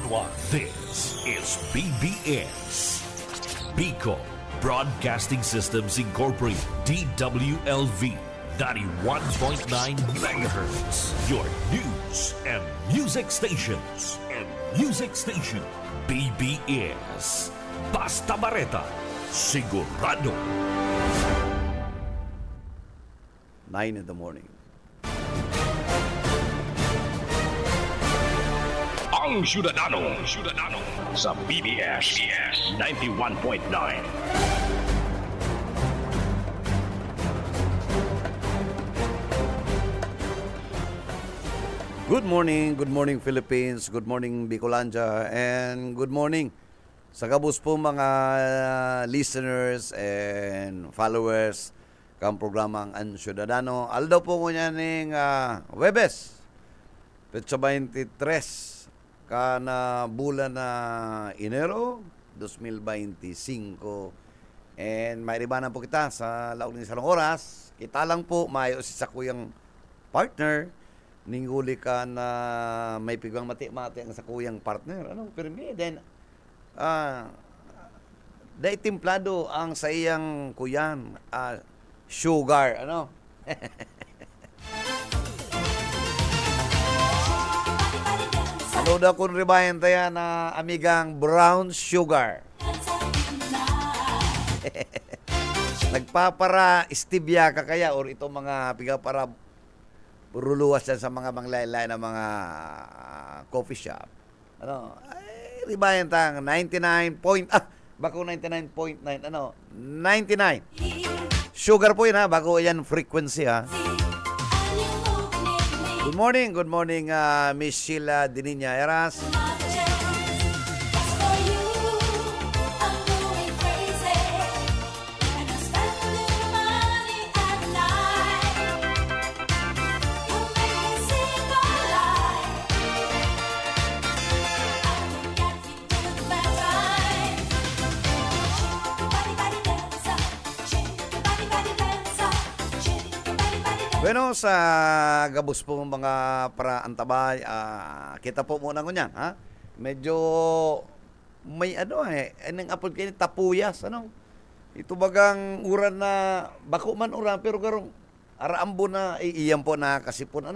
1. This is BBS. Bicol Broadcasting Systems Incorporated. DWLV 91.9 megahertz. Your news and music stations. BBS. Basta Bareta. Sigurado. 9 in the morning. Ang Syudadano sa BBS 91.9. Good morning Philippines, good morning Bicolandia, and good morning sa kabus po mga listeners and followers kang programang Ang Syudadano. Aldaw po ko niya ng Webes, Petsa 23, kana bulan na Enero 2025. And may ribanan po kita sa laog ng isang oras. Kita lang po, mayo si sakuyang partner. Ningguli ka na may pigwang mati-mati ang sakuyang partner. Ano? Pero then, dahil timplado ang sa iyang kuyan, sugar, ano? Ano daw kung ribayan tayo na amigang brown sugar? Nagpapara stevia ka kaya or ito mga pigapara ruluwas yan sa mga manglaylay na mga coffee shop. Ano? Ay, ribayan tang 99 point, bako 99.9, 99. Sugar po yun bako yan frequency Good morning, Miss Sheila Dininya Eras. Bueno, sa gabos po mga praantabay, kita po muna ngunyan, Medyo may anong apod kayo tapuyas, Ito bagang uran na, bako man uran, pero karong araambo na, iyan po na kasipon,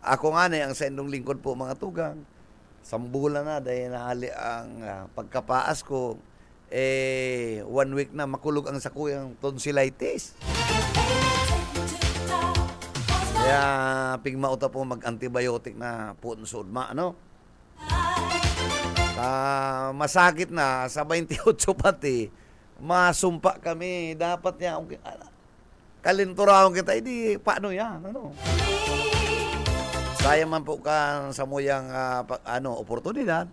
Ako nga ang sa indong lingkod po mga tugang, sambulan na, dahil nahali ang pagkapaas ko, 1 week na makulog ang sakuyang tonsillitis. Kaya pigmauta po mag-antibiotic na po sa udma, masakit na sa 28 pati, masumpa kami. Dapat niya, kalinturahon kita, hindi, paano yan, Sayang man po ka sa muyang, oportunidad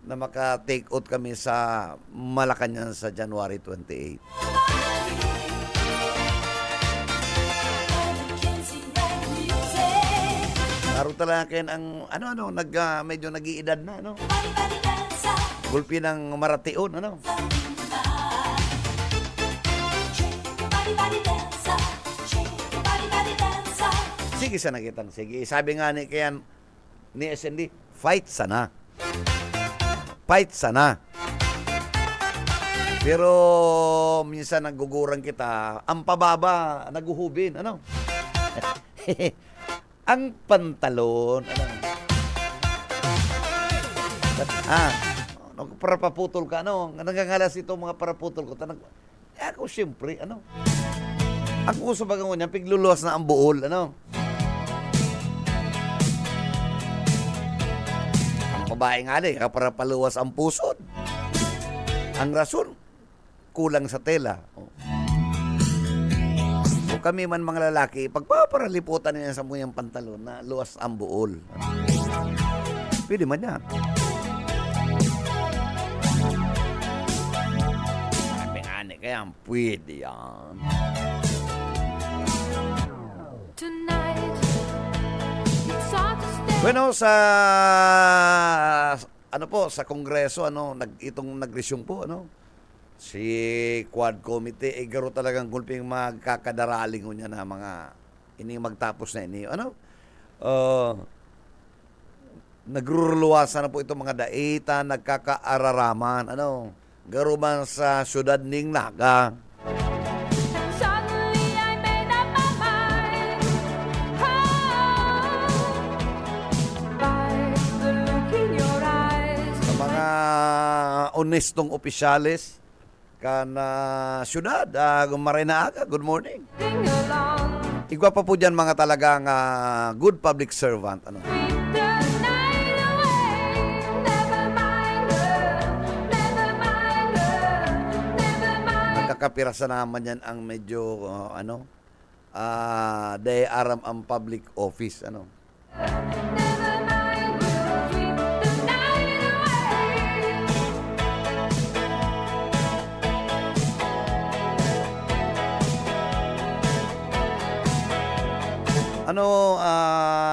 na maka-take out kami sa Malacanang sa January 28. Laro talaga kayo ang, medyo nag-iedad na, Gulpi ng maratiun, Sige sana kita, sige. Sabi nga ni SND, fight sana. Pero minsan nagugurang kita, ang pababa, naguhubin, ang pantalon, para paputol ka, nangangalas ito mga paraputol ko. Ako siyempre, ang uso bagang niya, pigluluwas na ang buol, Ang babae nga para paluwas ang pusod. Ang rason, kulang sa tela. Kami man mga lalaki, pagpaparaliputan niya sa muyang pantalon na luwas ang buol. Pwede man yan. Sabi kaya pwede yan. Bueno, sa sa Kongreso, itong nag-resume po, si Quad Committee, garo talagang gulping magkakadaraling niya na mga ini magtapos na ini. nagruluwasan na po itong mga daita, nagkakaararaman, ano, garuman sa syudad ning Naga. Suddenly I made up my mind. By the look in your eyes. Sa mga honestong opisyales kan syudad, gumaray na aga, good morning. Sing along. Igwa pa po dyan mga talagang good public servant. Ano? Sweep the night away. Never mind her. Never mind her. Never mind. Nagkakapirasa naman yan ang medyo, day aram ang public office. Ano? Never mind. We'll sweep the night away.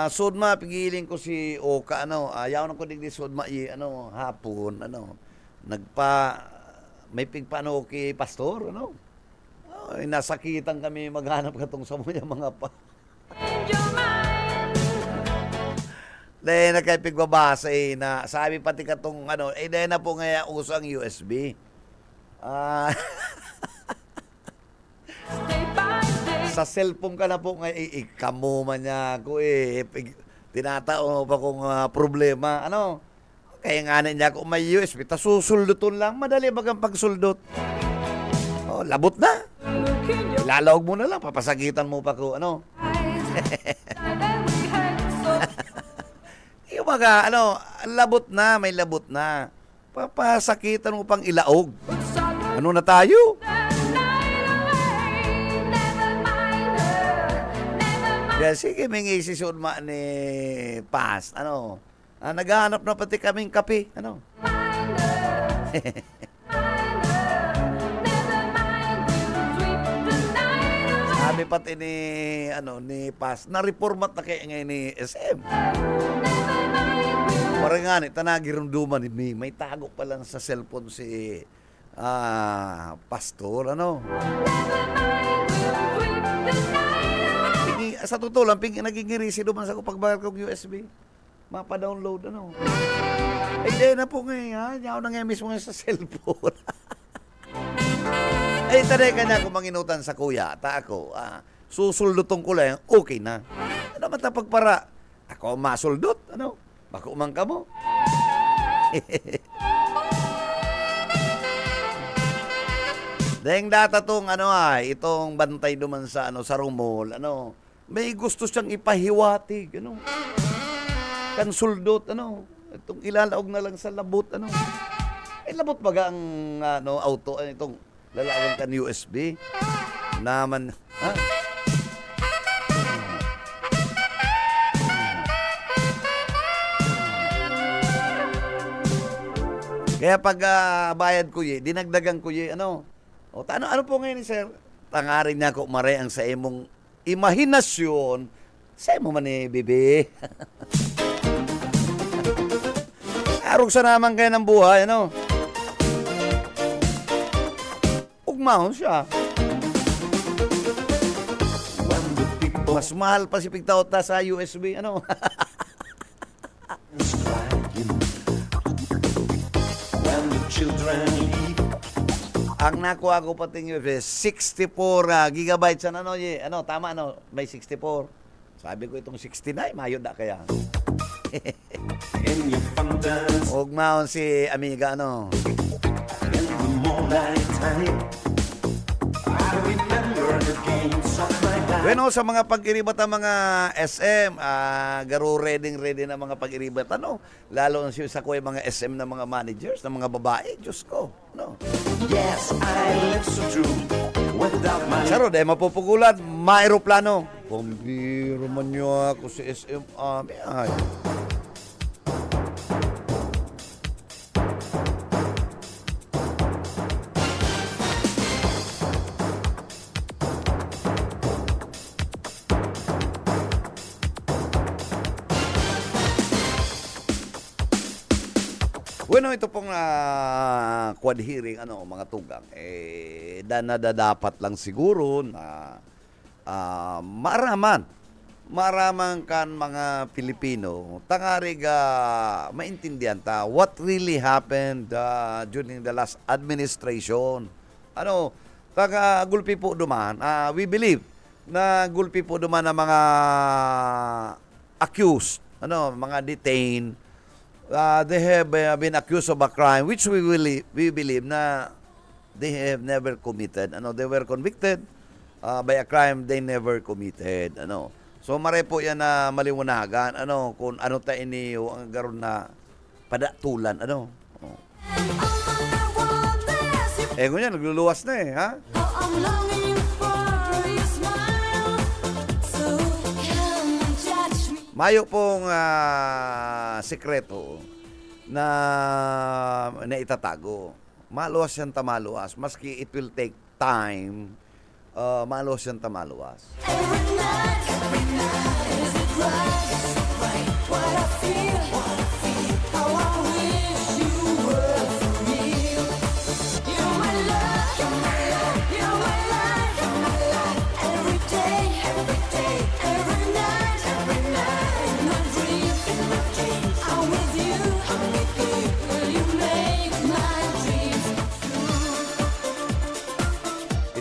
Sudma, pigiling ko si Oka, ayaw na ko digdi Sudma, hapon, may pigpano kay pastor, nasakitan kami maghanap katong sa mga pa. Change your mind. Dahil na kay pigbabasa na sabi pati katong, dahil na po ngaya uso ang USB. Day by day. Sa cellphone ka na po nga, ikamo man niya ako tinatao pa kong problema. Kaya nga niya kung may USB, susulduton lang. Madali bagang pagsuldot. Labot na. Look in your Lalawag mo na lang, papasagitan mo pa ko, eyes. That we had so. Yung mga, labot na, may labot na. Papasakitan mo pang ilaog. But suddenly Ano na tayo? the night away. Never mind her. Never mind. Yeah, sige, may ngisisyon ni Paz. Naghahanap na pati kaming kape. Mind her. Mind her. Never mind. We'll sweep the night away. Sabi pati ni Paz, na-reformat na kaya ngayon ni SM. Never mind. We'll Parang nga tanagirunduman ni may tago pa lang sa cellphone si pastor, never mind. We'll sweep the night away. sa totoo lang, nagingirisi duman sa ko pagbagal kong USB. Mapa-download, di na po ngayon, yaw na nga mismo sa cellphone. Tanay ka niya kung manginutan sa kuya, ako, susuldotong ko lang, okay na. Matapagpara, ako masuldot, bako umang ka mo. Dahil data tong itong bantay duman sa sa Rumol, may gusto siyang ipahiwatig, kan suldot, itong ilalaog na lang sa labot, labot baga ang auto, itong lalagang kan USB naman, Kaya pag bayad ko dinagdagan ko ano po ngayon, sir? Tangarin niya ko maray ang sa imong imahinasyon sa imo man bibi. Arog sa naman kayo ng buhay, Ugmahon siya. Mas mahal pa si pigtaot sa USB, Ang nakuha ko pating USB, 64 gigabytes tama may 64. Sabi ko itong 69, mayod na kaya. Ugmahon si amiga, Bueno, sa mga pag-iribat ng mga SM, garo ready na mga pag-iribat, lalo sa kuya mga SM na mga managers, na mga babae, Diyos ko, Yes, I live so true without my Saro, dahil mapupugulan, maeroplano. Pambiro man niyo ako si SM, ay. Bueno, ito pong quad hearing, mga tugang, nadadapat lang siguro na maaraman maramang kan mga Pilipino tangari ga maintindihan ta what really happened during the last administration. Ano, taga gulpi po duman, we believe na gulpi po duman ng mga accused, ano, mga detained. They have been accused of a crime which we believe na they have never committed. Ano, they were convicted by a crime they never committed. Ano, so mare po yan na maliwanagan. Ano, kung ano ta ini ang garon na padatulan. Ano. Oh. Ganyan, nagluluwas na ha? Mayo pong sekreto na naitatago. Maluwas yan tamaluwas. Maski it will take time, maluwas yan tamaluwas.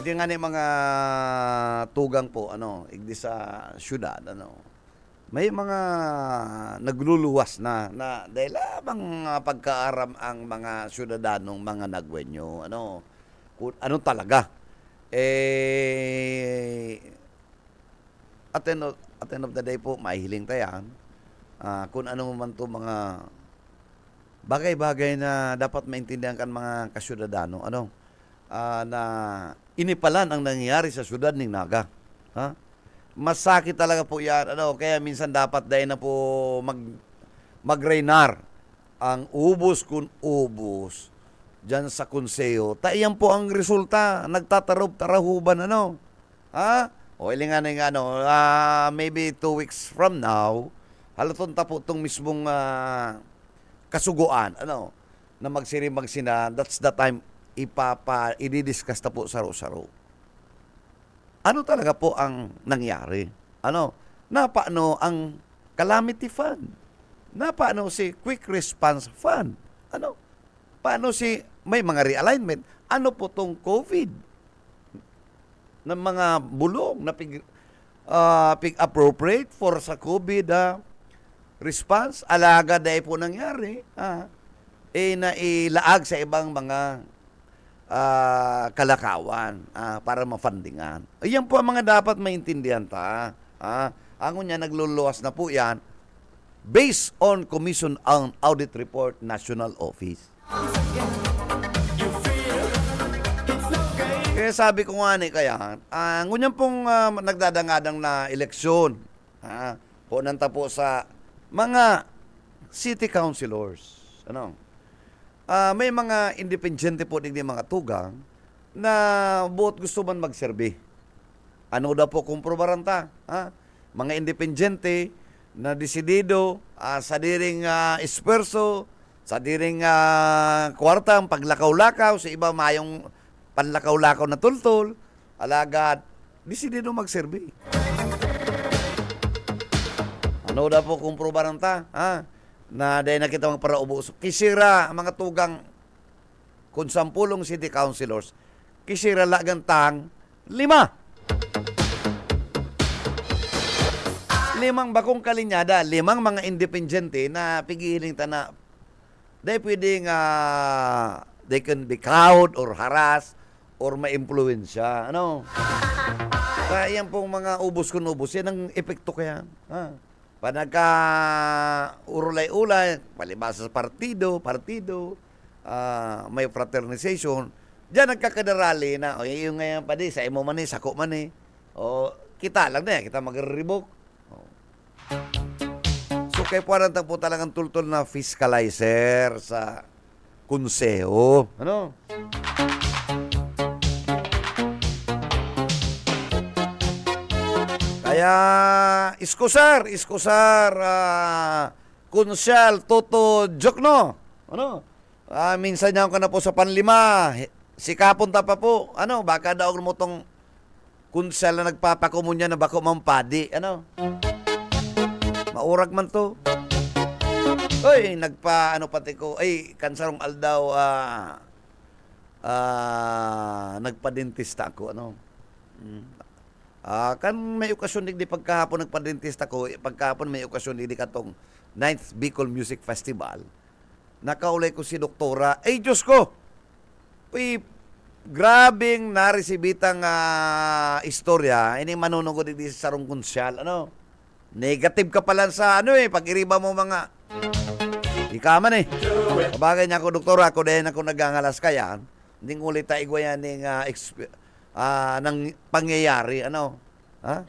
Hindi nga ni mga tugang po, ano, igdi sa syudad, ano, may mga nagluluwas na dahil lamang pagkaaram ang mga syudadanong mga nagwenyo, ano, kung ano talaga. At the end of the day po, mahihiling tayan, kung ano man to mga bagay-bagay na dapat maintindihan kan mga kasyudadano, ano, na inipalan ang nangyayari sa syudad ng Naga. Ha? Masakit talaga po yan. Ano, kaya minsan dapat dahil na po mag-reinar ang ubos kun ubos dyan sa konseyo. Iyan po ang resulta. Nagtatarob-tarahuban. Ano? Ha? O ilingan nga, ano, maybe 2 weeks from now, halaton ta po itong mismong kasuguan. Ano? Na magsina. That's the time i-discuss na po saro-saro. Ano talaga po ang nangyari? Ano? Paano ang calamity fund? Paano si quick response fund? Ano? Paano si may mga realignment? Ano po tong COVID? Ng mga bulong na pig-appropriate for sa COVID response? Alaga dahil po nangyari. Na ilaag sa ibang mga kalakawan para mafundingan. Ayan po ang mga dapat maintindihan ta. Ang niya nagluluwas na po yan based on Commission on Audit Report National Office. Kaya sabi ko nga ni kaya, ngunyan pong nagdadangadang na eleksyon, po nanta po sa mga city councilors. Ano? May mga independente po din mga tugang na buot gusto man magserbi. Ano daw po kumprobaran ta? Mga independente na desidido sa diring esperso, sa diring kwartang paglakaw-lakaw, sa iba mayong panlakaw-lakaw na tultol, alagad, desidido magserbi. Ano daw po kumprobaran ta? Na dahil nakita mga para ubos. Kisira ang mga tugang kung 10 city councilors, kisira lagang tang 5. 5 bakong kalinyada, 5 mga independente na pigiling ta na dahil pwedeng they can be cowed or harass or ma-impluensya. Ano? Kaya yan pong mga ubos kun ubos, yan ang epekto kaya. Panagka urulay-ulay, palibasa sa partido, may fraternization, diyan nagkakadarali na, yung ngayon pa di, sa imo man sako man o kita lang na, kita magre-revoke. So, kaya po po talagang tultol na fiscalizer sa konseho. Ano? Kaya, iskusar, konsyal, Toto Jokno. Ano? Minsan niya ka na po sa panlima. Sikapon ta pa po. Ano? Baka daw mo tong konsyal na nagpapakumunya na bako mampadi. Ano? Maurag man to. Oy, ano pati ko, ay, kansarong aldaw, nagpadentista ako, ano. Kan may okasyon di pagkahapon nagpadentista ko, pagkahapon may okasyon di katong 9th Bicol Music Festival. Nakaulay ko si doktora. Ay, Diyos ko! Uy, grabing naresibitang istorya. Ini manunungod di sa sarong konsyal. Ano? Negative ka pala sa pag-iriba mo mga... Ikaman Kabagay niya ako, doktora, ako dahil ako nagangalas kaya. Hindi ulit tayo igwayan ng pangyayari. Ano? Ha?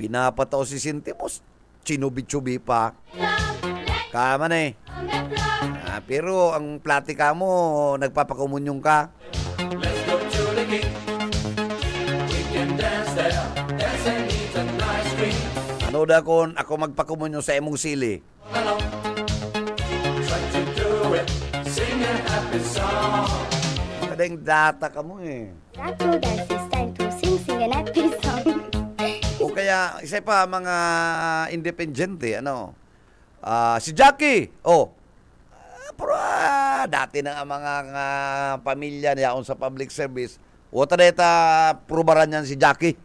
Pinapataw si Sintimos. Chinubi-chubi pa. Kaman pero ang platika mo, nagpapakumunyong ka. Let's go to the gate. We can dance there. Dancing needs a nice drink. Ano da kon ako magpakumunyo sa imong sili? Along. Try to do it. Sing a happy song. Kadang data ka mo That told us it's time to sing an happy song. O kaya, isa pa mga independyente, si Jackie, pero dati na ang mga pamilya niya sa public service, wata deta prubaran yan si Jackie.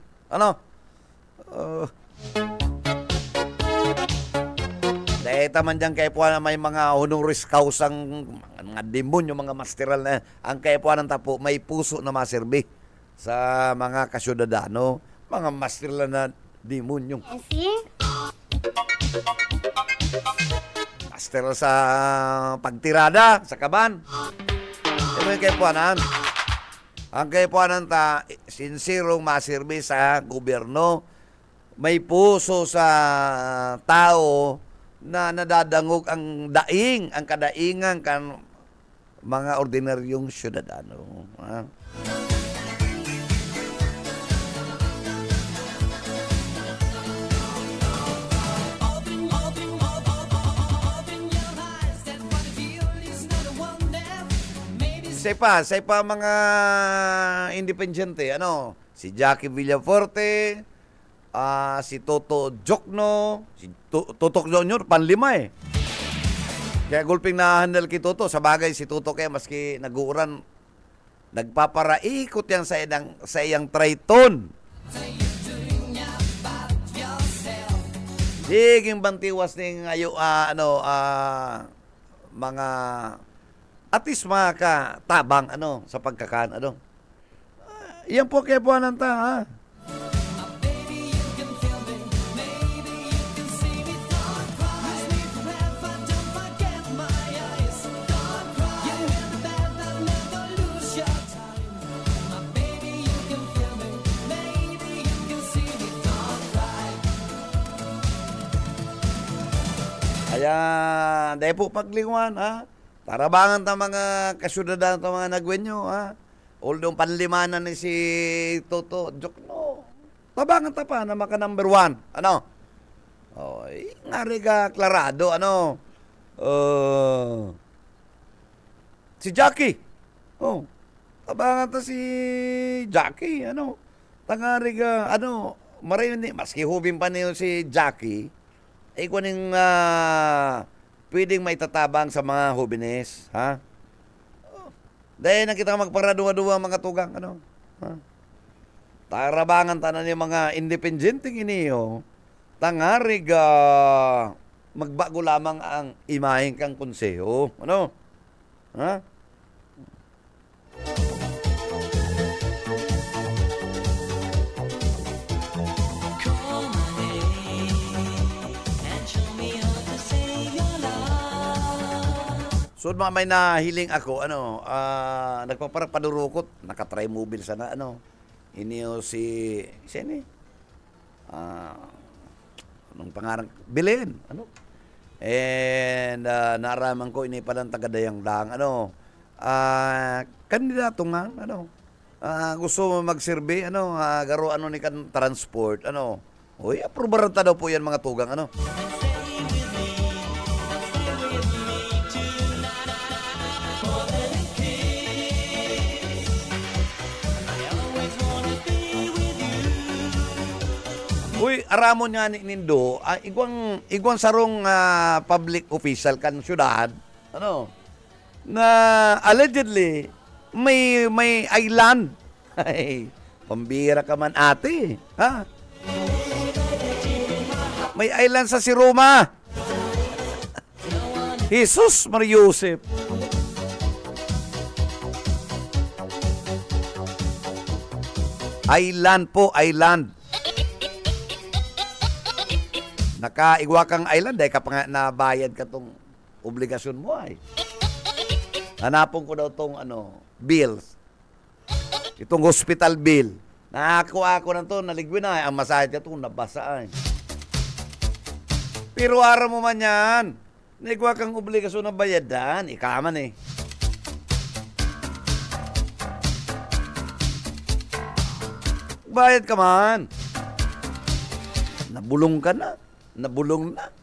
Deta man dyan kay po na may mga honoris causa mga demonyo, mga masteral na ang kay po ng tapo, may puso na maserbi sa mga kasyudadano, mga masteral na demonyo. And see? Master sa pagtirada, sa kaban. Ito yung kaipuanan. Ang kaipuanan ta, sinsirong masirbi sa gobyerno, may puso sa tao na nadadangog ang daing, ang kadaingan kan mga ordinaryong syudadano. Say pa mga independyente, si Jackie Villaforte, si Toto Jokno, si Toto Jr., panlima Kaya gulping na handle ki Toto, sa bagay si Toto kaya maski nag-uuran, nagpaparaikot yan sa iyang Triton. Diging bantiwas ning mga at least mga tabang sa pagkakaan yan po kaya po nanta ha. Kaya dahil po paglinguan tarabangan ta mga kasyudadan ta mga nagwenyo although panlimanan ni si Toto Jokno. Tabangan ta pa na maka number 1. Ngari ka klarado si Jackie. Tabangan ta si Jackie Tangari ka maray ni maski hubin pa niyo si Jackie. Kuning pwedeng may tatabang sa mga hubines, ha? Dahil na kita magparadua-dua mga tugang, Tarabangan tanan yung mga independenteng iniyo, tangarig magbago lamang ang imaheng kang konseho, Ha? So may nahiling ako nagpapadurukot, nakatry mobile sana iniyo si anong pangarang Belen and naaraman ko ini palang tagadayang lang kandidato nga gusto magserbi garo ni kan transport aprobaran ta daw po yan mga tugang Uy, aramon nga ni Nindo, igwang sarong public official kan syudad, na allegedly may island. Ay, pambira ka man ate, ha? May island sa si Roma. Jesus Mariusip. Island po, island. Nakaigwa kang island, dahil ka pa nga nabayad ka tong obligasyon mo ay. Hanapon ko daw tong bills. Itong hospital bill. Nakakuha ko na to, naligwin na. Ang masahid ka to, nabasa ay. Pero araw mo man yan. Naigwa kang obligasyon na bayadan. Ikaman eh. Bayad ka man. Nabulong ka na. Nabulong na.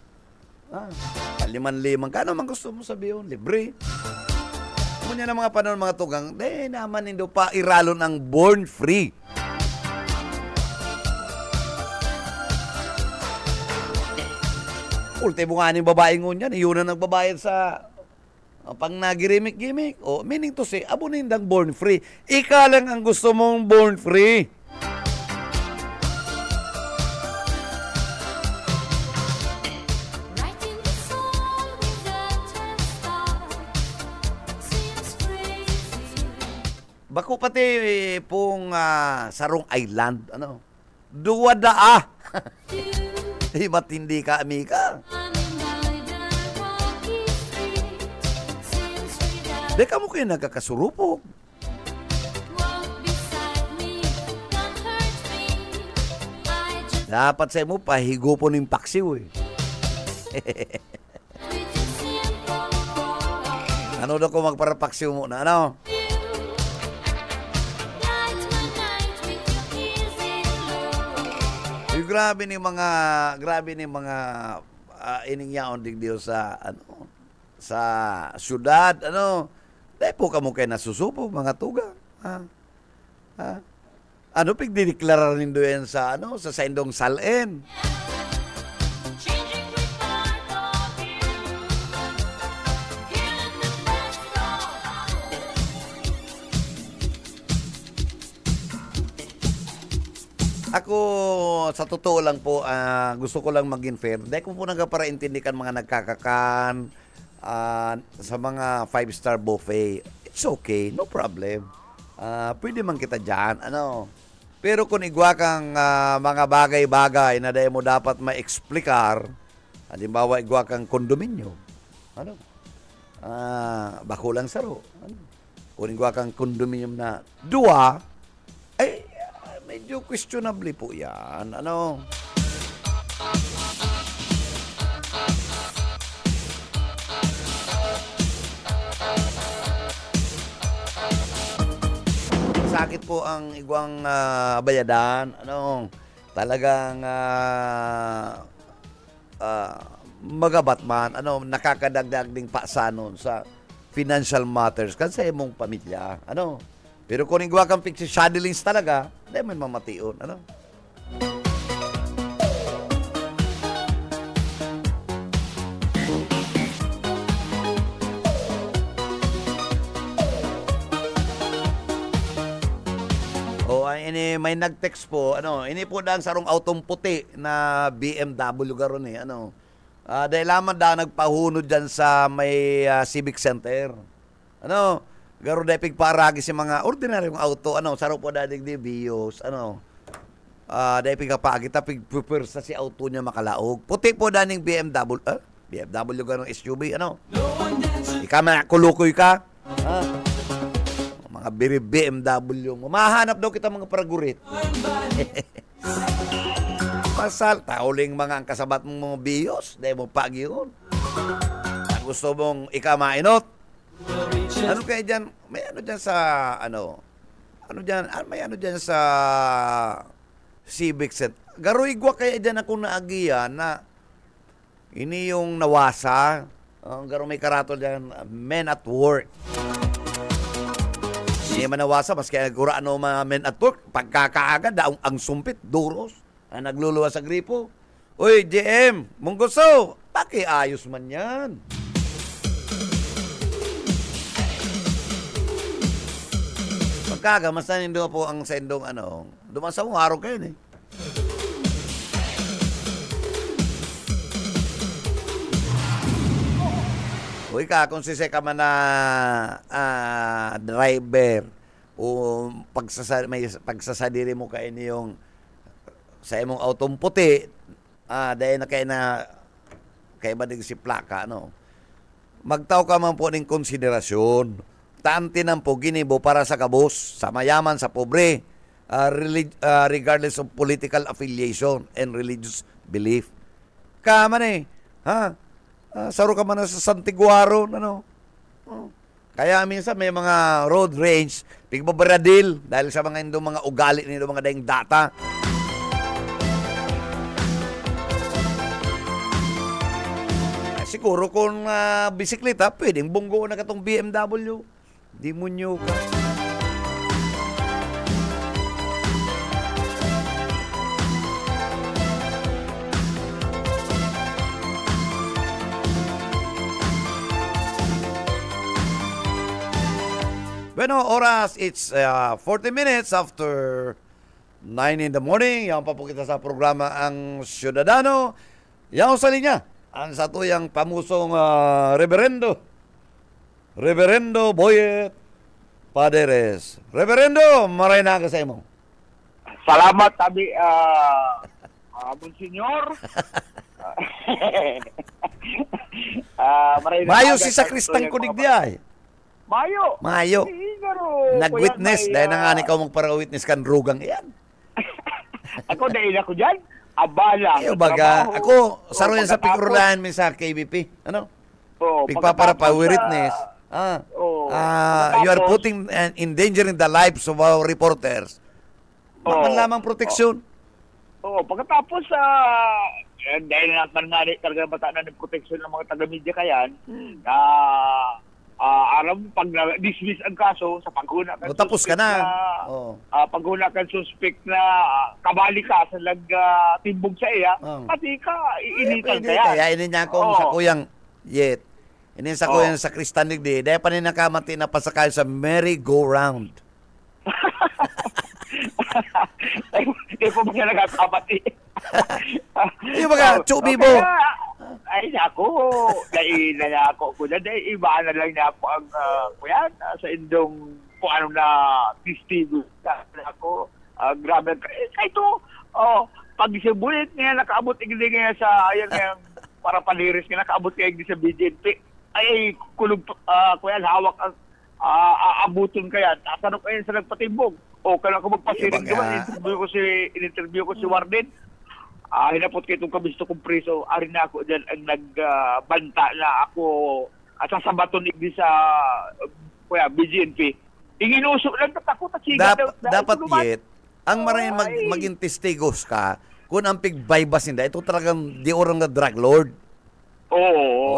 Liman-limang ka. Ano man gusto mo sabihin? Libre. Kung yan ang mga panahon, mga tugang, naman hindi pa iralon ang born free. Ultimo nga ng babaeng ngun yan. Yun na nagbabayad sa pang nagirimik-gimik. O, meaning to say, abo nindang born free. Ika lang ang gusto mong born free. Bako pati pong Sarong Island, duwada matindi ka, amika. Di ka mo kayo nagkakasurupog. Dapat sa mo, pahigo po ng paksiw eh. Ano daw ko magparapaksiw mo na, Grabe ni mga iningyaon digdiyo sa sa syudad, dahil po kamo kayo nasusupo mga tuga. Pigdideklara rin doon sa sa Indong Salen. Ako, sa totoo lang po, gusto ko lang maging fair. Dahil ko po nagparaintindikan mga nagkakakan sa mga 5-star buffet. It's okay, no problem. Pwede man kita dyan, Pero kung igwa kang mga bagay-bagay na dahil mo dapat ma-explikar, halimbawa igwa kang kondominyo, bakulang saro. Kung igwa kang kondominium na dua, ay, medyo questionable po yan. Sakit po ang igwang bayadan. Talagang magabatman. Nakakadagdag ding pasanon sa financial matters kasi mong pamilya. Pero kung igwa kang fixed shadowlings talaga, hindi man mamation. Ini may nag-text po, ini po dang sarong autong puti na BMW garon eh, dahil lamang daw nagpahunod dyan sa may Civic Center. Garo dahil pigparagi si mga ordinaryong auto, saro po dadig di Vios, dahil pigapagi, pigpupursa si auto niya makalaog. Puti po daning BMW, BMW ganong SUV, Ika kulukoy ka, mga BMW mo. Mahanap daw kita mga paragurit. Pasal, tauling mga ang kasabat mong mga Vios, dahil mo pagi yun. Gusto mong ika mainot. Ano kaya dyan? May dyan sa, may dyan sa Civic Set. Garoigwa kaya dyan ako naagiyan na ini yung nawasa. Garo may karatol dyan, men at work. Hindi man nawasa, mas kaya gura mga men at work, pagkakaaga, daong ang sumpit, duros. nagluluwas sa gripo. Uy, JM, Mungguso, pakiayos man yan. Pagkaga, mas nanindo po ang sendong dumasawang araw kayo eh. Uy ka, kung sise ka man na driver o may pagsasadiri mo kayo niyong sa imong autong puti, dahil na kayo na kaya ba si plaka, magtaw ka man po ng konsiderasyon. Taantinan po ginibo para sa kabus, sa mayaman, sa pobre, regardless of political affiliation and religious belief. Kaman saro ka man sa Santiguaro, Kaya minsan may mga road range, pigbabaradil, dahil sa mga indong mga ugali nito, mga daing data. Siguro kung bisikleta, pwedeng bunggo na katong BMW. Di mo nyo ka. Bueno, oras, it's 40 minutes after 9 in the morning. Yan pa po kita sa programa ang Ciudadano. Yan sa linya. Ang sa tuyang pamusong Reverendo Boyet Paderes. Reverendo, maray na ka sa imo. Salamat tabi Monsenyor. Mayo si Sakristan Kunig diay. Mayo. Nag-witness dahil na nga ni ka mong para-witness kan rugang iyan. Ako dahil ako dyan. Abala. Iyo baga, ako saro yan sa pikrulahan min sa KBP. Pigpapara pa witness. You are putting in danger in the lives of our reporters. Bakit lamang proteksyon? Pagkatapos dahil naman nga talaga bata na ng proteksyon ng mga taga-media kayan, alam pag dismiss ang kaso sa paghuna kan tapos ka na. Paghuna kan suspect na kabali ka sa timbog sa iya, pati ka iinitan kaya. Kaya ini niya ko sa kuyang yet. Ini sa kuyang sa Kristanig di. Dahil pa rin nakamati na pasakay sa merry-go-round. Hindi po ba nga nagkakamati? Yung mga chubibo. Ay, ako. Dahil na ako ko na. Dahil iba na lang niya po ang kuyan sa indong kung ano na testigo na ako. Grabe. Kahit to, pag isibulit niya, nakaabot igli niya sa, ayan nga, para paliris niya, nakaabot niya igli sa BJP. Ay, kulog, kuyan, hawak ang aabuton kaya. Tatanong kayo sa nagpatimbog. Kailan ko magpasiring naman. In-interview ko si Warden. Hinapot kayo itong kabisto kong preso. Arin na ako dyan ang nagbanta na ako at sasabaton igdi sa BGNP. Inginusok lang tatakot at sigat. Dapat yet, ang maraming maging testigos ka kung ang pigbaybas nila, ito talagang di orang na drug lord.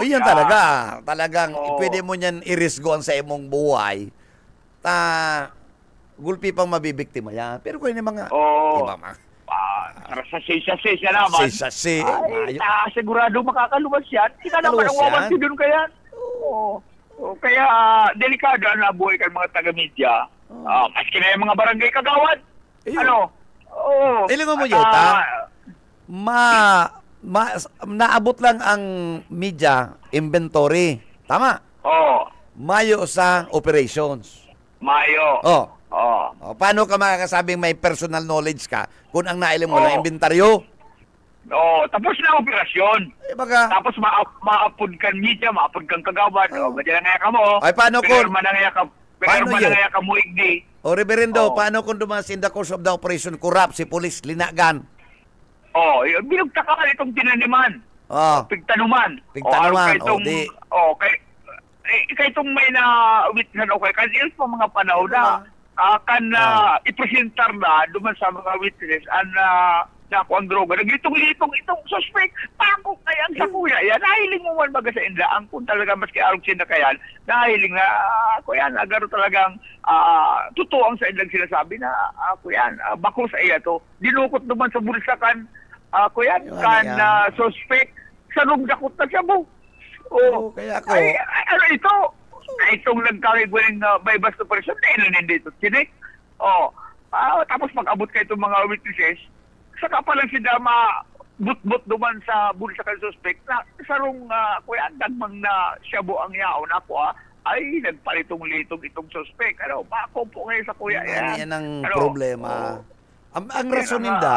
Yan talaga. Talagang pwede mo niyan irisgoan sa imong buhay. Gulpi pang mabibiktima yan. Pero kung yung mga iba sa sesya naman. Sigurado makakaluwas yan. Kita naman ang wawansi doon kaya. Kaya delikado na buhay kan mga taga-media. Maski na yung mga barangay kagawad. Ilingon mo yata, naabot lang ang media inventory. Tama? Mayo sa operations. Paano ka makakasabing may personal knowledge ka kung ang nailim mo lang inventaryo? Tapos na operasyon. Tapos maapod kan media, maapod kang kagawad. Madyan na nga ka mo. Ay, paano kung? Paano nga ka mo igdi? Reverendo, paano kung dumas in the course of the operation, corrupt si police, linagan? Binagtaka itong tinaniman. Pigtanuman. Di. Kaya itong may na-witness ako. Kasi yun po mga panahon na ipresentar na duman sa mga witness ang na ako ang droga. Naglitong-litong itong suspect. Pako kaya sa kuya. Yan, nahiling mo man baga sa indaang kung talaga maski arog sinakayan, nahiling na ako yan, agaro talagang totoo ang sa indang sinasabi na ako yan, bako sa iya to. Dinukot naman sa bulsa kan, ako yan, Yung kan ano yan? suspect, sa dakot na siya mo. Oo, kaya ako- Ay, ano ito? Itong nagkariguling by bus operation, na dito. Sinik? Tapos pag-abot kayo itong mga witnesses, saka pa lang sila but duman sa bulsa kan suspect na sarong kuya dagmang na shabu ang yao na po ay nagpalitong-litong itong suspect. Ano, bako po ngayon sa kuya yan. Yan ang Ano? problema. Ang Yan rason ang, ninda,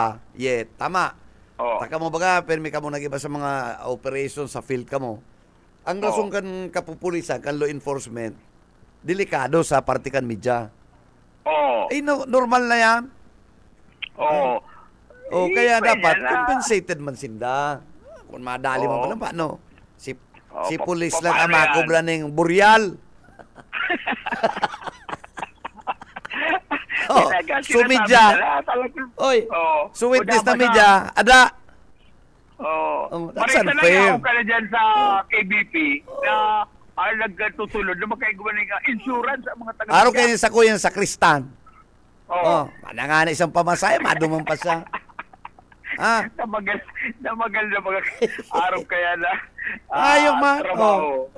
tama. Oo. Taka mo baga, permi ka mo nagiba sa mga operation sa field ka mo. Ang rason kan kapupulisan, kan law enforcement, delikado sa parte kan media. Oo. Normal na yan. Oo. Kaya pwede dapat na. compensated man sinda. Kung madali man Oo. pala, paano? Si Pa- pulis pa- lang ang paano yan? makobra ng buryal. Talaga, Sumidya. sinasabi nila, talagang- Oy, Oo. so witness O, na dapat media, ada. Oh, that's Marisa na unfair. ako ka na dyan sa KBP na nagtutulod na magkaiguan ng insurance sa mga taga- Araw kayo sa kuyang sa Kristan. Oo. Manangana isang pamasay, madumang pa siya. Namagal na mga araw kaya na Ayok man. trabaho.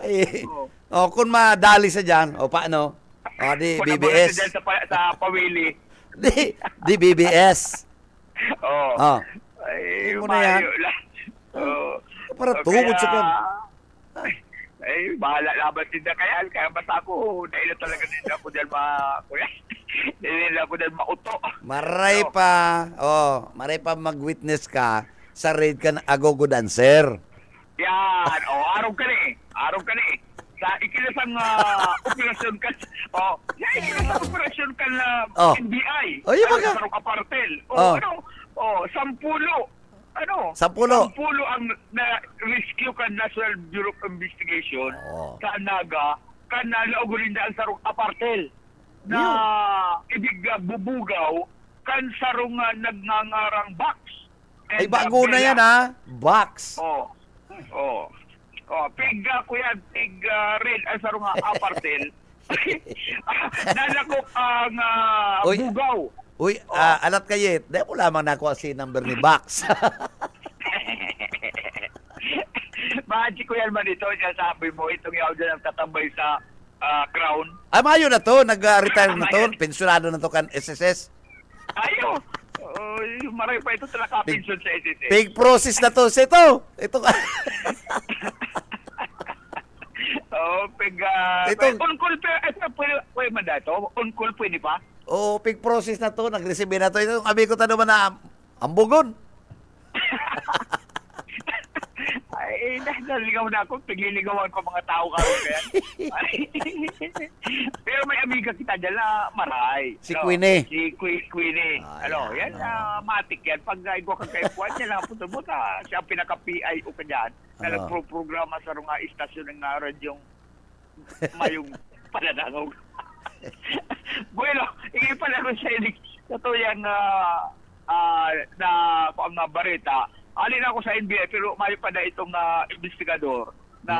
Kung madali sa dyan, paano? Di Punta mo na BBS. dyan sa pawili. Di BBS. Oo. Ay, Hindi mo na yan. mayo lang. Oo. Para tungod sa kan. Ay, bahala laban sila kaya. Kaya basta ako, dahil talaga nila ako dyan kuya. Dahil nila ako dyan mauto. Maray pa mag-witness ka sa raid ka ng Agogo Dancer. Yan. Araw ka ni. Araw ka ni. Sa ikinasang operasyon ka. Ikinasang operasyon ka na NBI. Yung mga. Sa Kapartel. Sampulo. Sampulo. Sampulo ang na-rescue ka National Bureau of Investigation sa Naga kan nalaugulin daan sa Kapartel na ibig bubugaw kan sarong nagngangarang box. Ay, bago na yan, Box. Pig red ang sarong Kapartel. Nalakop ang bugaw. Uy, alat kayit. Dahil mo lamang nakuha si number ni Box. Magic ko yan man ito. Sabi mo, itong yaw dyan ang tatambay sa crown. Mayo na to. Nag-retire na to. Pensionado na to kan SSS. Ayo! Maray pa ito talaga pension sa SSS. Pig process na to. Ito. Ito. On-call pwede man dato? On-call pwede pa? Pig process na to. Nag-receive na to. Ito, abi ko tanong na ambugon. Ay, naligaw na ako. Pigliligawan ko mga tao karon kaya. Pero may amiga kita dyan na maray. Si Queenie. Si Queenie. Yan, matik yan. Pag igwa kang kaipuan niya lang, puto-puta. Siya ang pinaka-PIO ka dyan. Na nagpro-programa sa mga istasyon ng radyong mayong pananangog. Bueno, hindi pala ko siya katuyang na ang bareta. Alin ako sa NBI pero may pa na itong investigador na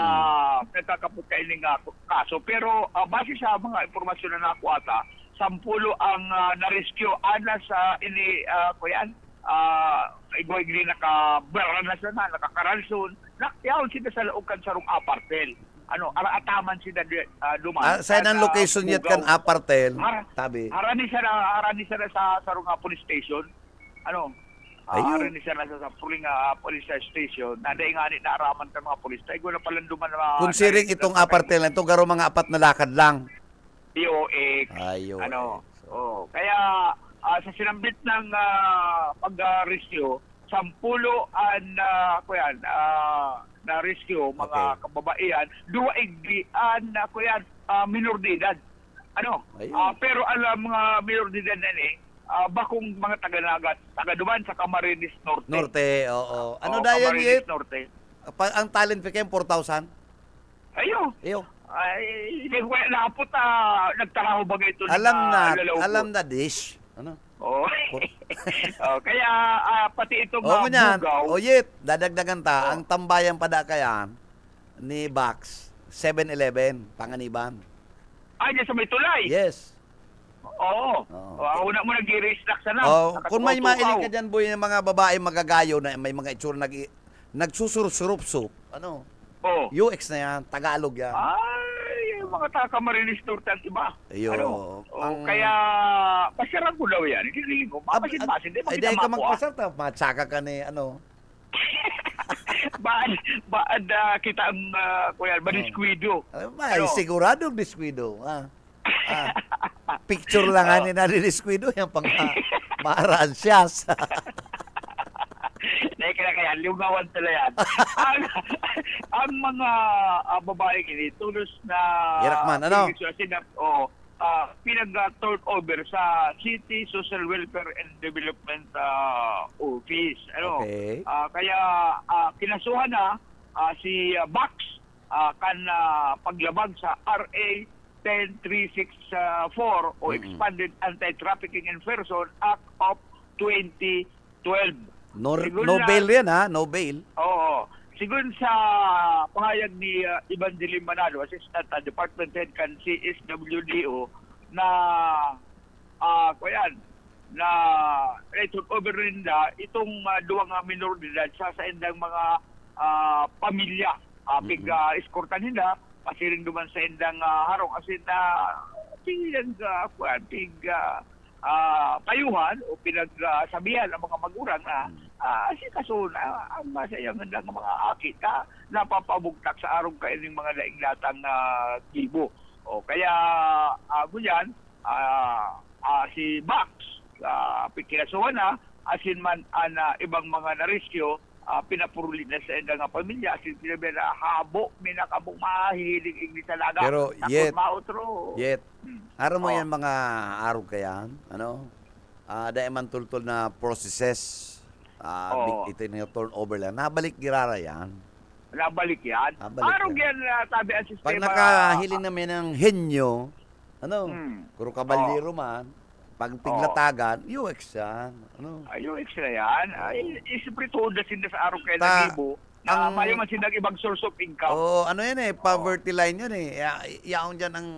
nagkakapot kayo ng kaso. Pero base sa mga impormasyon na nakuha ata, 10 ang na-rescue ana sa igway naka-baranas na, nakakaralson. Nakyaon sila sa loob sarong apartel. Ataman sila duman. Saan ang location yet kan apartel? Tabi. Harani siya na sa sarong police station. Harani siya na sa puling police station. Naday nga ni naaraman ka mga police. Tayo na palang duman na... Kunsiring itong apartel na ito, garo mga 4 na lakad lang. DOX. Kaya sa sinambit ng pag-rescue, 10 na rescue mga kababaihan, 2 igdian minor de edad. Pero alam mga minor de edad bakong mga taga-duman sa Camarines Norte. Oo. Dayan Camarines yet? Norte. Ang talent pa kayo, 4,000? Ayo. Ay, hindi ko napot nagtaraho ba ito Alam na dish. Oh. Oh, kaya pati itong O kunyan, bugaw. o yit, dadagdagan ta, ang tambayan pada kayan ni Bax, 7-Eleven, Panganiban. Ay, diyan sa may tulay. Yes. Oo. Oo. Una mo nag-i-restock sana. Oh, kung may Nakatukaw-tukaw. mailing ka dyan, boy, ng mga babae magagayo na may mga itsura nagsusurup-surup, ano? Oo. UX na yan, Tagalog yan. Ay, yung mga taga-Marilis Norte ang iba. Ayun. Ano? Kaya, pasyaran ko daw yan. Hindi ko. Mapasin-pasin. Di Ay, dahil ka magpasarta, matsaka ka ni, ano? Baad kita ang, kuya, manisquido. Ay, siguradong disquido. Picture lang nga ni na disquido, yung pang maaransyas. Dahil kaya, liugawan tala yan. ang mga babaeng ini, tulos na... Yarakman, ano? Pinag-turn over sa City Social Welfare and Development Office. Ano? Okay. Kaya kinasuhan na si Bax kan paglabag sa RA 10364 o Expanded Anti-Trafficking in Person Act of 2012. No Siguro bail na- yan, ha? No bail. Oo. Siguro sa pahayag ni Evangeline Manalo, Assistant Department Head kan CSWDO, na kuyan, na turn over rin na itong duwang minor de edad sa indang mga pamilya. Eskortan nila, kasi rin duman sa indang harong. Kasi payuhan o pinagsabihan ng mga magulang na kaso na ang masayang ng mga akit napapabugtak sa arong kaining mga laing-latang kibo. O kaya ganyan, si Bax kinasuhan na asin man ibang mga na-rescue pinapuruli na sa nga pamilya asin sinabi na habo minakabong mahihiling igli talaga. Pero yet, mautro. araw mo yan mga araw kayan, ano? Dahil man tultol na processes, ito yung turnover lang. Nabalik girara yan. Nabalik yan. Nabalik Araw yan. yan sabi ang sistema. Pag nakahiling namin ng henyo, ano? Kuro kabaliro man, pag piglatagan, UX yan. Ano? Ayun, extra yan. Siyempre tuhod na sinda sa araw kayo Ta- ng ibo. Na mayo man sinda ibang source of income. Ano yan poverty line yan Yaon dyan ang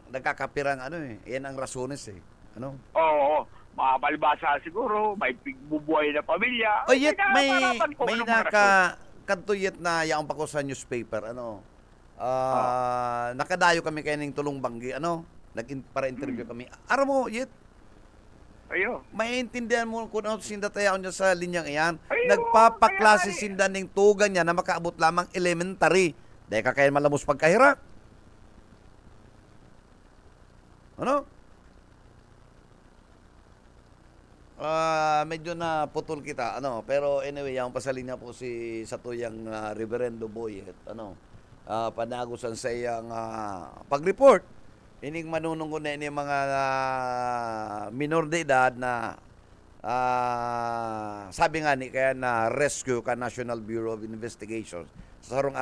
nagkakapirang yan ang rasones Ano? Oo. Mabalbasa siguro, may bubuhay na pamilya. Yet may anong mga rason. katuyet na yaong pa ko sa newspaper, nakadayo kami kayo ng Tulong Banggi, para interview kami. Araw mo, yet, Ayo. maintindihan mo kung ano sinda tayo dyan sa linyang iyan. Ayun, Nagpapaklase kaya sinda ng tugan niya na makaabot lamang elementary. Dahil ka kaya malamos pagkahira. Ano? Medyo na putol kita, pero anyway, yung pasalinya po si Satuyang Reverendo Boyet, panagusan sa iyang pag-report. Ining manunong ko na ini mga minor de edad na sabi nga ni kaya na rescue ka National Bureau of Investigation sa sarong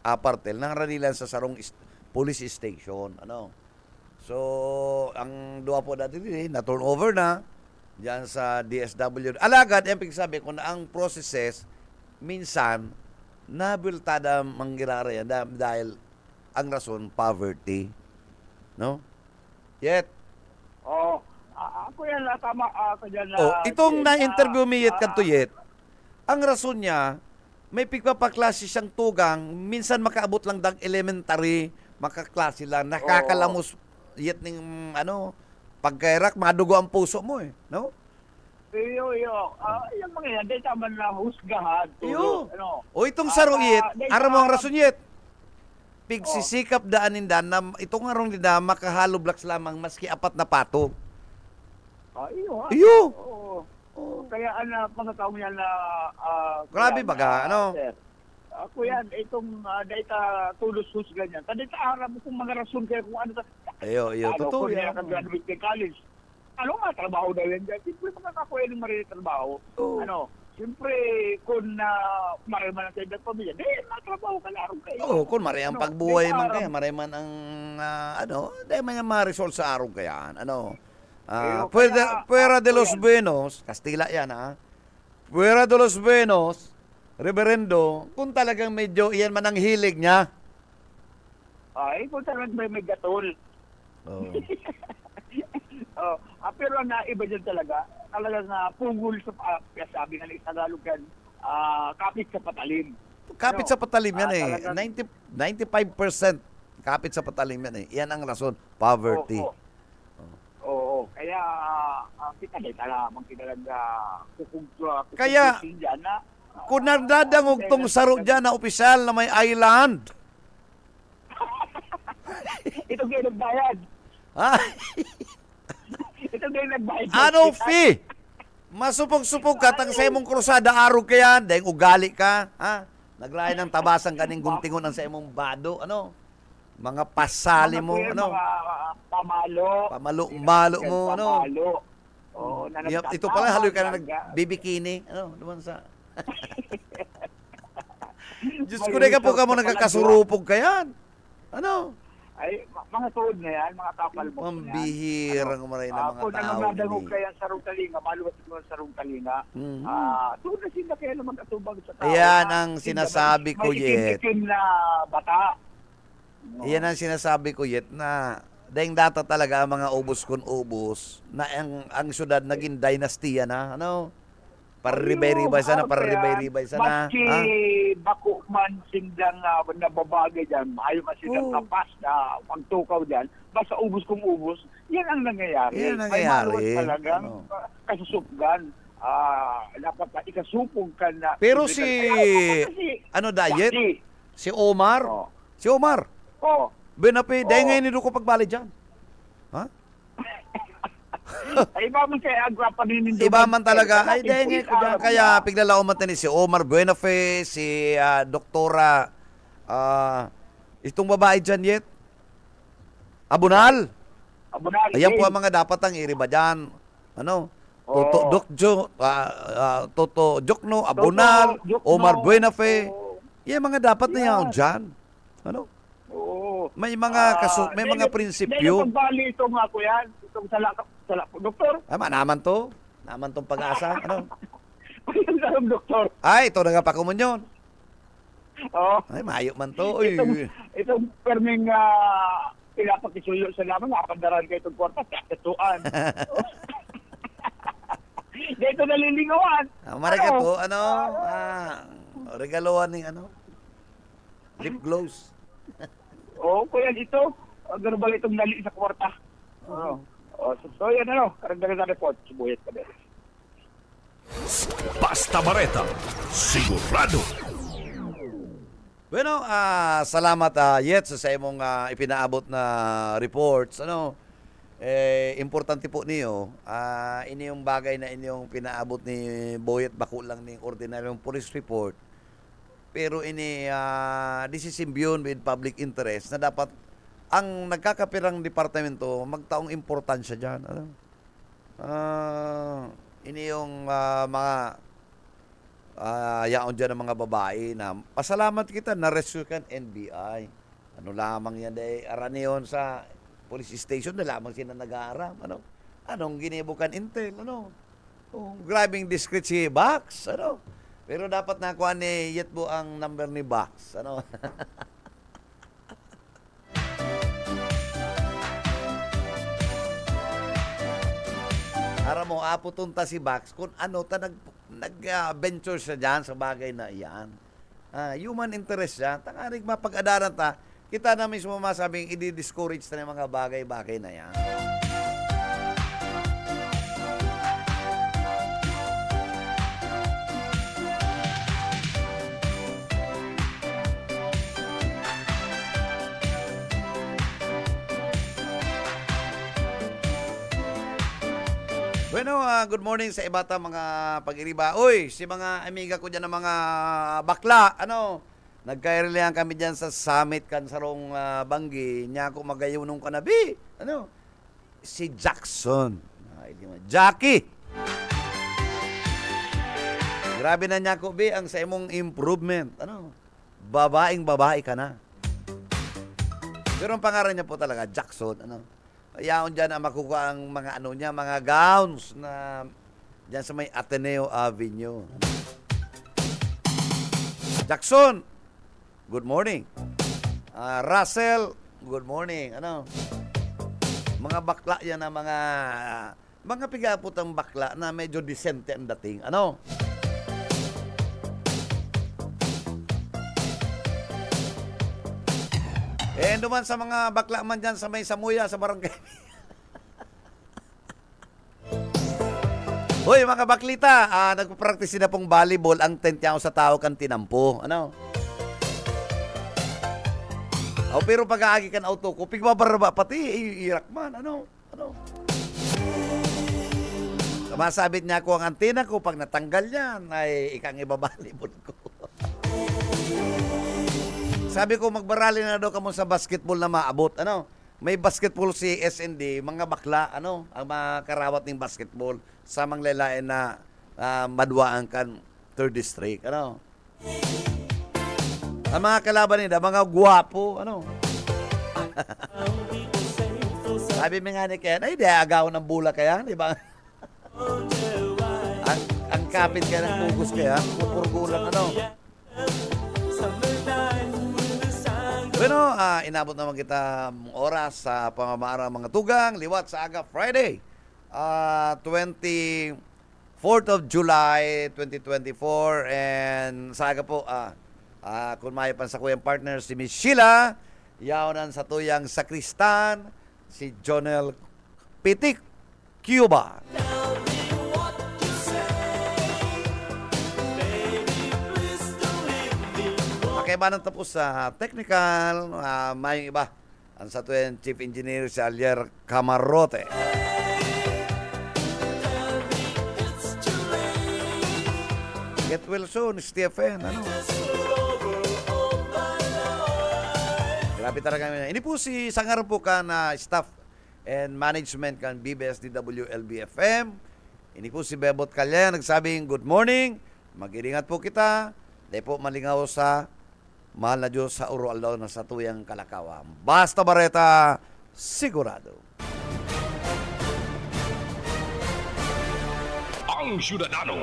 apartel nang ranilan sa sarong police station, So, ang dua po dati na turn over na diyan sa DSW. Alagad, yung sabi ko na ang processes minsan nabiltada manggirara yan dahil ang rason poverty. No? Yet. Ako yan tama ako dyan na. Itong na-interview mi yet kanto yet. Ang rason niya, may pigpapaklase siyang tugang, minsan makaabot lang dag elementary, makaklase lang, nakakalamos yet ning pagkairak, madugo ang puso mo no? Iyo. Yung mga yan, dahil tama na husgahan. Iyo. Itong saruyit, aram mo ang rason yet. Pigsisikap daanin na itong arong nila makahaloblaks lamang maski apat na pato. Iyo. Kaya mga tao yan na... Grabe baga, Sir. Ako yan, itong data tulos husgan yan. Tadita aram kung mga rason kaya kung ano... Iyo, totoo kung yan. nakagraduate kay college. Trabaho daw yan dyan. Siyempre, mga kakuha ng marinig trabaho. Siyempre, kung mariman ang sa ibang pamilya, matrabaho ka larong kayo. Kung marayang pagbuhay man kaya, maray man ang, dahil man yung ma-resolve sa araw kaya, Fuera de los Buenos, Kastila yan Fuera de los Buenos, Reverendo, kung talagang medyo iyan man ang hilig niya. Ay, kung talagang may gatol. Oh. Pero ang naiba dyan talagang na pungol sa sabi nga ng Tagalog yan, kapit sa patalim. Kapit sa patalim yan talagang- 95% kapit sa patalim yan Yan ang rason, poverty. Oo. Kaya kita lamang kinalaga Kaya, dyan na Kung nagdadangog tong saro dyan na opisyal na may island. ito kayo nagbayad. Ha? Ito kayo nagbayad. Ano fee? Masupog-supog ka tang sa imong krusada araw kaya, dahil ugali ka, ha? Naglayan ng tabasang kaning guntingon ang sa imong bado, ano? Mga pasali mo, ano? Mga pamalo. Pamalo mo, ano? Pamalo. Oo, na Ito pala, haloy ka na nagbibikini, ano? Naman sa... Diyos ko na ka po ka mo nagkakasurupog ka yan. Ano? Ay, mga tuod na yan, mga kapal mo. Mambihirang maray na mga kung tao. nangangadangog kaya sa sarong talinga, maluwas mo sa sarong talinga, tuod na sila kaya naman katubag sa tao. Ayan ang sinasabi ko, Yet. May itim na bata. Iyan ang sinasabi ko, Yet, na dahil data talaga ang mga ubos kun ubos na ang syudad naging dynastiya na, ano? Paribay-ribay sana, paribay-ribay sana. Maski bako man sindang nababagay dyan, maayo man silang kapas na magtukaw dyan, basta ubos kung ubos, yan ang nangyayari. Yan ang nangyayari. Ay maluwas talagang kasusupgan. Dapat na ikasupog ka na. Pero ano diet? Si Omar? Oh. Si Omar? Oh. Benapi, dahil ngayon nito ko pagbali dyan. Ha? Ay, iba man kaya agrapa ninin. Iba man talaga. Ay, dahil ngayon ko dyan. Kaya piglalao man ni si Omar Buenafe, si Doktora, itong babae dyan, Yet? Abunal. Abunal. Ayan po ang mga dapat ang iriba dyan. Ano? Toto Jokno, Abunal, Jokno. Omar Buenafe. Yan mga dapat na yan dyan. Ano? Oo. May mga may mga prinsipyo. Dahil pagbali itong ako yan, itong sala, doktor. Naman to. Naman tong pag-asa. Ano? Salam, doktor. Ay, ito na nga pakumunyon. Oo. Ay, mayo man to. Uy. Itong perming pinapakisuyo sa laman, nakapandaran kayo itong kwarta, kakatuan. Dito nalilingawan. Marika to, regaluhan ng lip gloss. Oo, kuya dito. Gano'n ba itong nali sa kwarta? Oo. So yan karagdagan sa report. Sibuyet ka din. Basta Bareta, sigurado. Bueno, salamat Yet sa imong ipinaabot na reports. Importante po niyo, ini yung bagay na inyong pinaabot ni Boyet Bakulang ng ordinaryong police report. Pero this is imbyon with public interest na dapat ang nagkakapirang departamento magtaong importansya dyan. Ini yung mga yaon dyan ng mga babae na pasalamat kita na rescue kan NBI. Ano lamang yan araniyon sa police station na lamang sila nag-aaram. Anong ginibukan intel? Grabing discreet si Bax. Pero dapat nakuha ni Yet po ang number ni Bax. Para mo, aputunta si Bax kung nag-venture siya dyan sa bagay na iyan. Human interest siya. Tangarig mapag-adaran ta, kita na mismo masabing i-discourage na yung mga bagay-bagay na yan. Bueno, good morning sa ibata mga pag-iriba. Uy, si mga amiga ko dyan ng mga bakla, nagkairilihan kami dyan sa summit kan sarong Banggi. Niya ako magayon nung kanabi. Si Jackson. Jackie. Grabe na niya ko, ang sa imong improvement. Babaeng babae ka na. Pero ang pangalan niya po talaga, Jackson. yaon dyan ang makukuha ang mga ano niya, mga gowns na dyan sa may Ateneo Avenue. Jackson, good morning. Russell, good morning. Ano? Mga bakla yan na mga pigaputang bakla na medyo decente ang dating. Ano? Duman sa mga bakla man dyan sa may Samuya, sa barangay. Hoy, mga baklita, nagpa-practice na pong volleyball ang tent yaw sa tao kan tinampo. Ano? Pero pag-aagi kan auto ko, pigbabaraba pati, irak man. Ano? Masabit niya ko ang antena ko, pag natanggal yan, ay ikang ibabalibol ko. Sabi ko, magbarali na daw kamo sa basketball na maabot. Ano? May basketball si SND, mga bakla, ano? Ang mga karawat ng basketball sa mga lalain na madwaan kan 3rd District. Ano? Ang mga kalaban nila, mga guwapo, ano? Sabi mo nga ni Ken, ay, di agaw ng bula kaya, di ba? ang kapit ka ng pugos kaya, pupurgulang, ano? Bueno, inabot naman kita oras sa pamamaara mga tugang, liwat sa Aga Friday, 24th of July 2024, and sa Aga po, kung mayapan sa kuyang partner si Miss Sheila, yaonan sa tuyang sakristan, si Jonel Pitik Cuba. Kaibanan tapos sa technical, may iba. Ang sa tuyang Chief Engineer si Alier Camarote. Get well soon, Stephen. Ano? Grabe talaga kami. Ini po si sangar po ka na staff and management kan BBSDWLB-FM. Ini po si Bebot Calya, nagsabing good morning. Mag-iringat po kita. Dahil po malingaw sa mahal na Diyos sa uro aldaw na sa tuyang kalakawa. Basta Bareta, sigurado. Ang Ciudadano.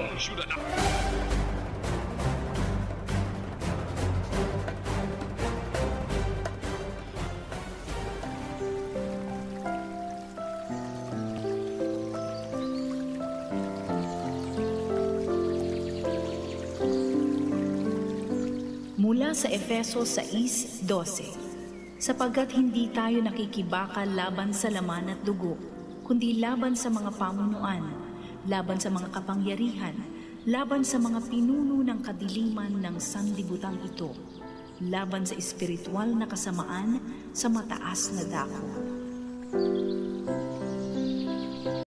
Mula sa Efeso 6:12, sapagkat hindi tayo nakikibakal laban sa laman at dugo, kundi laban sa mga pamunuan, laban sa mga kapangyarihan, laban sa mga pinuno ng kadiliman ng sanlibutan ito, laban sa espiritual na kasamaan sa mataas na dako.